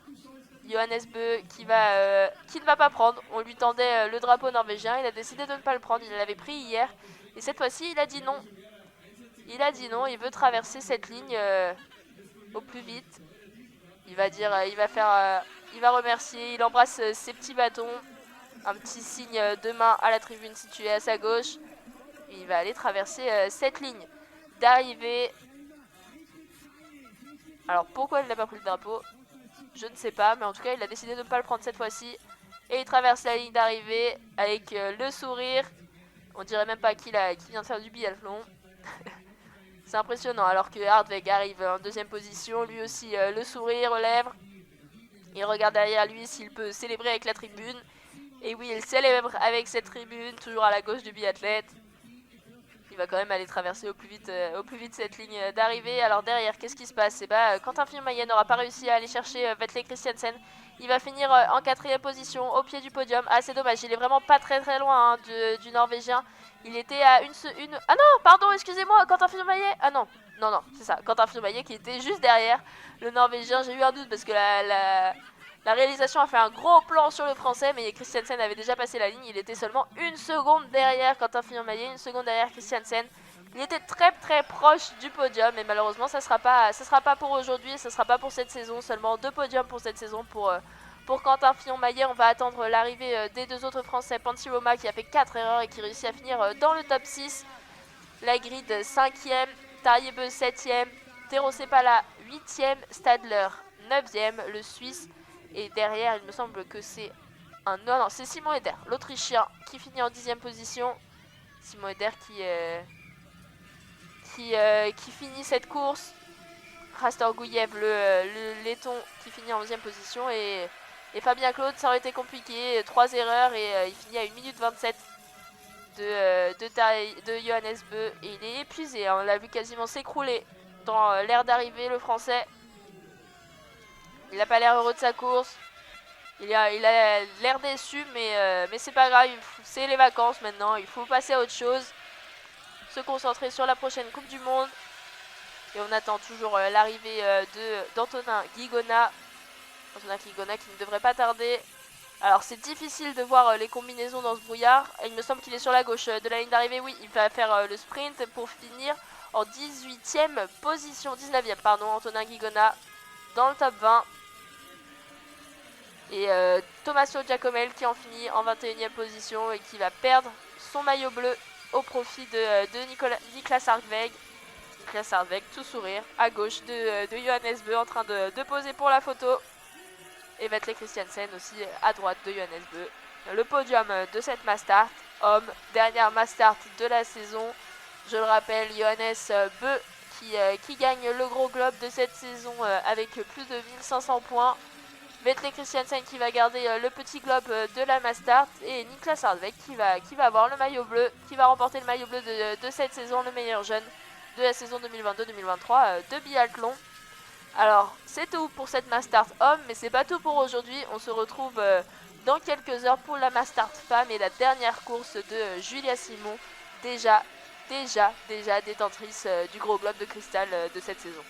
Johannes Bö qui ne va pas prendre. On lui tendait le drapeau norvégien, il a décidé de ne pas le prendre, il l'avait pris hier. Et cette fois-ci il a dit non. Il veut traverser cette ligne au plus vite. Il va remercier, il embrasse ses petits bâtons, un petit signe de main à la tribune située à sa gauche. Et il va aller traverser cette ligne d'arrivée. Alors pourquoi il n'a pas pris le drapeau? Je ne sais pas, mais en tout cas il a décidé de ne pas le prendre cette fois-ci. Et il traverse la ligne d'arrivée avec le sourire. On dirait même pas qu'il vient de faire du biathlon. C'est impressionnant, alors que Hardweg arrive en 2ème position, lui aussi le sourire aux lèvres. Il regarde derrière lui s'il peut célébrer avec la tribune. Et oui, il célèbre avec cette tribune, toujours à la gauche du biathlète. Il va quand même aller traverser au plus vite cette ligne d'arrivée. Alors derrière, qu'est-ce qui se passe? Et bah, Quentin Fillon-Maillet n'aura pas réussi à aller chercher Vetle Christiansen. Il va finir en 4ème position, au pied du podium. Ah, c'est dommage, il est vraiment pas très loin hein, du Norvégien. Il était à une... Ah non, pardon, excusez-moi, Quentin Fillon-Maillet. Ah non, c'est ça, Quentin Fillon-Maillet qui était juste derrière le Norvégien. J'ai eu un doute parce que la réalisation a fait un gros plan sur le français, mais Christiansen avait déjà passé la ligne. Il était seulement 1 seconde derrière Quentin Fillon-Maillet, 1 seconde derrière Christiansen. Il était très proche du podium, mais malheureusement ça sera pas pour aujourd'hui, ça sera pas pour cette saison. Seulement 2 podiums pour cette saison pour Quentin Fillon-Maillet. On va attendre l'arrivée des 2 autres Français, Panty Roma qui a fait 4 erreurs et qui réussit à finir dans le top 6. La grid 5ème, Tariebe 7ème, Tero Sepala 8ème, Stadler 9ème, le Suisse. Et derrière, il me semble que c'est un... Non, c'est Simon Eder, l'Autrichien, qui finit en 10ème position. Simon Eder qui finit cette course. Rastor Gouyev, le laiton, qui finit en 11ème position. Et Fabien Claude, ça aurait été compliqué. 3 erreurs et il finit à 1 minute 27 de Johannes Beu. Et il est épuisé, hein, on l'a vu quasiment s'écrouler dans l'aire d'arrivée, le Français. Il n'a pas l'air heureux de sa course. Il a l'air déçu, mais c'est pas grave. C'est les vacances maintenant. Il faut passer à autre chose. Se concentrer sur la prochaine Coupe du Monde. Et on attend toujours l'arrivée d'Antonin Guigona. Antonin Guigona qui ne devrait pas tarder. Alors c'est difficile de voir les combinaisons dans ce brouillard. Et il me semble qu'il est sur la gauche de la ligne d'arrivée. Oui, il va faire le sprint pour finir en 18ème position. 19ème, pardon, Antonin Guigona dans le top 20. Et Tommaso Giacomel qui en finit en 21ème position et qui va perdre son maillot bleu au profit de Niklas Hartweg. Niklas Hartweg, tout sourire, à gauche de Johannes Beu en train de poser pour la photo. Et Vetle Christiansen aussi à droite de Johannes Beu. Le podium de cette Mastart, homme, dernière Mastart de la saison. Je le rappelle, Johannes Beu qui gagne le gros globe de cette saison avec plus de 1500 points. Vetle Christiansen qui va garder le petit globe de la Mastart et Niklas Hartweg qui va avoir le maillot bleu, qui va remporter le maillot bleu de cette saison, le meilleur jeune de la saison 2022-2023 de biathlon. Alors c'est tout pour cette Mastart homme, mais c'est pas tout pour aujourd'hui. On se retrouve dans quelques heures pour la Mastart femme et la dernière course de Julia Simon, déjà détentrice du gros globe de cristal de cette saison.